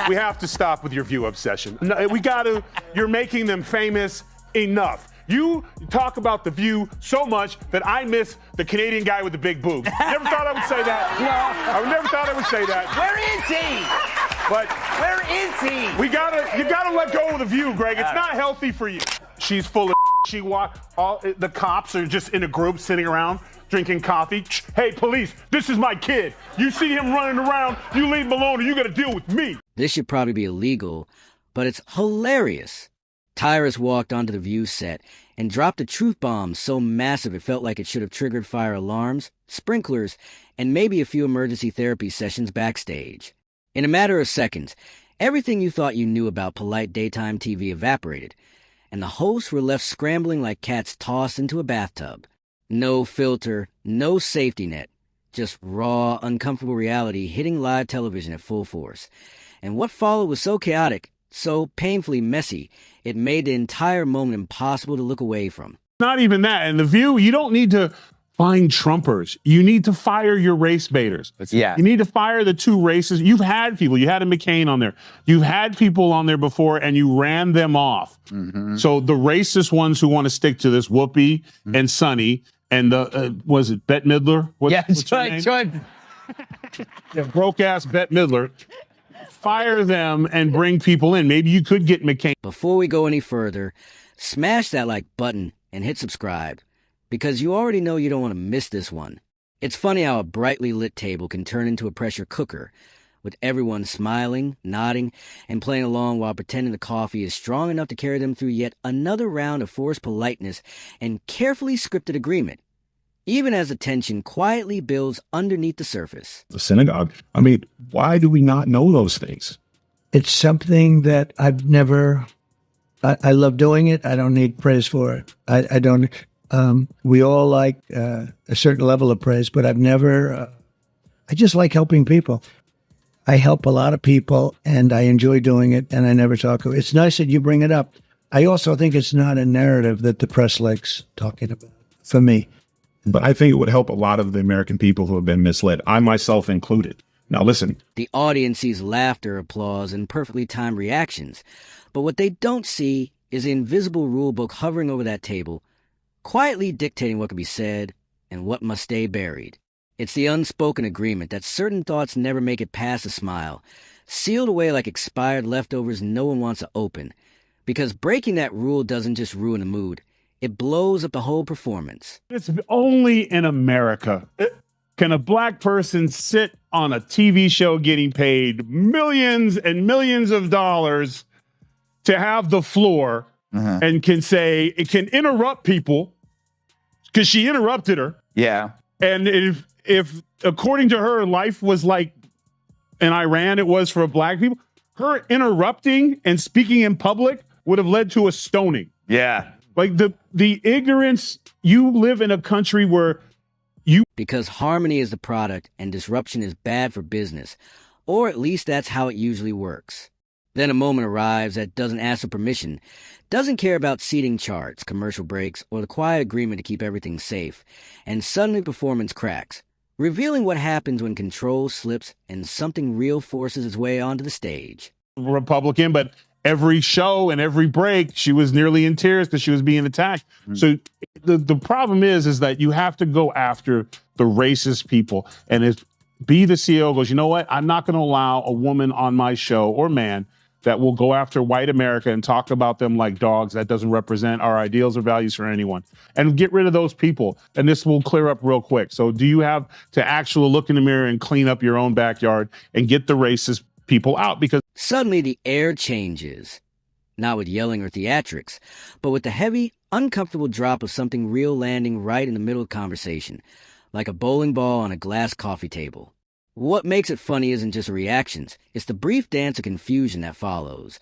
We have to stop with your View obsession. No, we got to. You're making them famous enough. You talk about The View so much that I miss the Canadian guy with the big boobs. Never thought I would say that. No. I never thought I would say that. Where is he? But where is he? You gotta let go of The View, Greg. It's not healthy for you. She's full of she the cops are just in a group sitting around drinking coffee. Hey, police, this is my kid. You see him running around, you leave him alone or you gotta deal with me. This should probably be illegal, but it's hilarious. Tyrus walked onto the View set and dropped a truth bomb so massive it felt like it should have triggered fire alarms, sprinklers, and maybe a few emergency therapy sessions backstage. In a matter of seconds, everything you thought you knew about polite daytime TV evaporated, and the hosts were left scrambling like cats tossed into a bathtub. No filter, no safety net, just raw, uncomfortable reality hitting live television at full force. And what followed was so chaotic, so painfully messy, it made the entire moment impossible to look away from. Not even that. In The View, you don't need to find Trumpers. You need to fire your race baiters. Yeah. You need to fire the two races. You've had people. You had a McCain on there. You've had people on there before, and you ran them off. Mm-hmm. So the racist ones who want to stick to this, Whoopi and Sonny, and the, was it Bette Midler? What's her name? Yeah, broke-ass Bette Midler. Fire them and bring people in. Maybe you could get McCain. Before we go any further, smash that like button and hit subscribe, because you already know you don't want to miss this one. It's funny how a brightly lit table can turn into a pressure cooker, with everyone smiling, nodding, and playing along while pretending the coffee is strong enough to carry them through yet another round of forced politeness and carefully scripted agreement, even as the tension quietly builds underneath the surface. The synagogue. I mean, why do we not know those things? It's something that I've never, I love doing it. I don't need praise for it. I don't, we all like a certain level of praise, but I've never, I just like helping people. I help a lot of people and I enjoy doing it and I never talk about it. It's nice that you bring it up. I also think it's not a narrative that the press likes talking about, for me. But I think it would help a lot of the American people who have been misled, I myself included. Now, listen. The audience sees laughter, applause, and perfectly timed reactions. But what they don't see is the invisible rule book hovering over that table, quietly dictating what can be said and what must stay buried. It's the unspoken agreement that certain thoughts never make it past a smile, sealed away like expired leftovers no one wants to open. Because breaking that rule doesn't just ruin a mood. It blows up the whole performance. It's only in America can a black person sit on a TV show getting paid millions and millions of dollars to have the floor and can say, it can interrupt people because she interrupted her. Yeah. And if according to her, life was like in Iran, it was for black people, her interrupting and speaking in public would have led to a stoning. Yeah. Like the ignorance, you live in a country where because harmony is the product and disruption is bad for business, or at least that's how it usually works. Then a moment arrives that doesn't ask for permission, doesn't care about seating charts, commercial breaks, or the quiet agreement to keep everything safe, and suddenly performance cracks, revealing what happens when control slips and something real forces its way onto the stage. Republican, but every show and every break, she was nearly in tears because she was being attacked. Mm-hmm. So the problem is that you have to go after the racist people. And be the CEO goes, you know what? I'm not going to allow a woman on my show or man that will go after white America and talk about them like dogs. That doesn't represent our ideals or values for anyone. And get rid of those people. And this will clear up real quick. So do you have to actually look in the mirror and clean up your own backyard and get the racist people out? Because suddenly the air changes, not with yelling or theatrics, but with the heavy, uncomfortable drop of something real landing right in the middle of conversation, like a bowling ball on a glass coffee table. What makes it funny isn't just reactions, it's the brief dance of confusion that follows.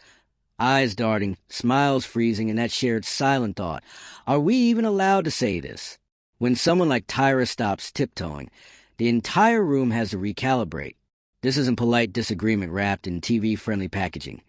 Eyes darting, smiles freezing, and that shared silent thought, are we even allowed to say this? When someone like Tyrus stops tiptoeing, the entire room has to recalibrate. This isn't polite disagreement wrapped in TV-friendly packaging.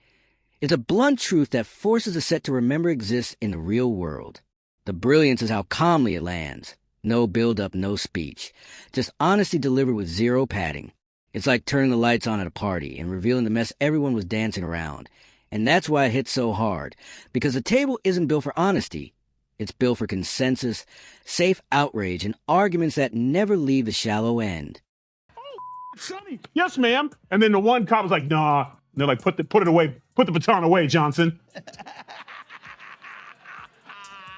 It's a blunt truth that forces the set to remember exists in the real world. The brilliance is how calmly it lands. No build-up, no speech. Just honesty delivered with zero padding. It's like turning the lights on at a party and revealing the mess everyone was dancing around. And that's why it hits so hard, because the table isn't built for honesty. It's built for consensus, safe outrage, and arguments that never leave the shallow end. Sonny, yes, ma'am. And then the one cop was like, nah. And they're like, put it away. Put the baton away, Johnson.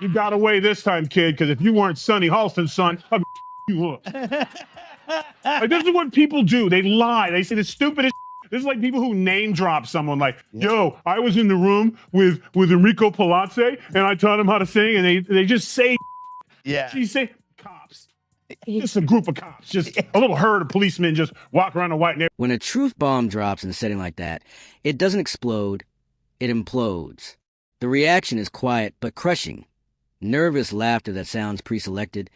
You got away this time, kid, because if you weren't Sonny Halston's son, I'd you up. Like, this is what people do. They lie. They say the stupidest. This is like people who name drop someone like, yo, I was in the room with Enrico Palazzi and I taught him how to sing, and they just say, she say, cops. Just a group of cops, just a little herd of policemen just walk around the white neighborhood. When a truth bomb drops in a setting like that, it doesn't explode, it implodes. The reaction is quiet but crushing. Nervous laughter that sounds pre-selected,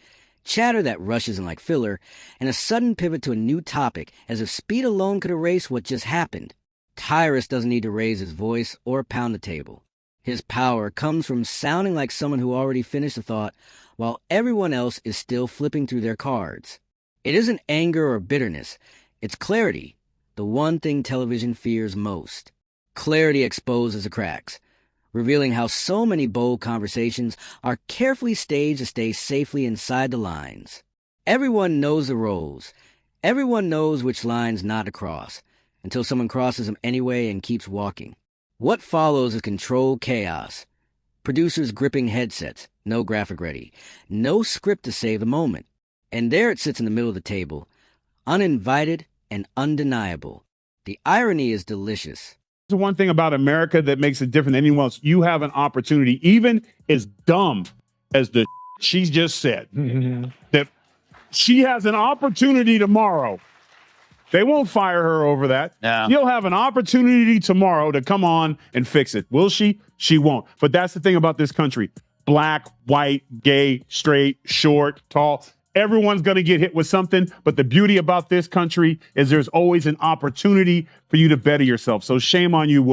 chatter that rushes in like filler, and a sudden pivot to a new topic as if speed alone could erase what just happened. Tyrus doesn't need to raise his voice or pound the table. His power comes from sounding like someone who already finished a thought while everyone else is still flipping through their cards. It isn't anger or bitterness. It's clarity, the one thing television fears most. Clarity exposes the cracks, revealing how so many bold conversations are carefully staged to stay safely inside the lines. Everyone knows the roles. Everyone knows which lines not to cross, until someone crosses them anyway and keeps walking. What follows is controlled chaos. Producers gripping headsets, no graphic ready, no script to save the moment. And there it sits in the middle of the table, uninvited and undeniable. The irony is delicious. The one thing about America that makes it different than anyone else, you have an opportunity, even as dumb as the she's just said, that she has an opportunity tomorrow. They won't fire her over that. No. You'll have an opportunity tomorrow to come on and fix it. Will she? She won't. But that's the thing about this country. Black, white, gay, straight, short, tall. Everyone's going to get hit with something. But the beauty about this country is there's always an opportunity for you to better yourself. So shame on you.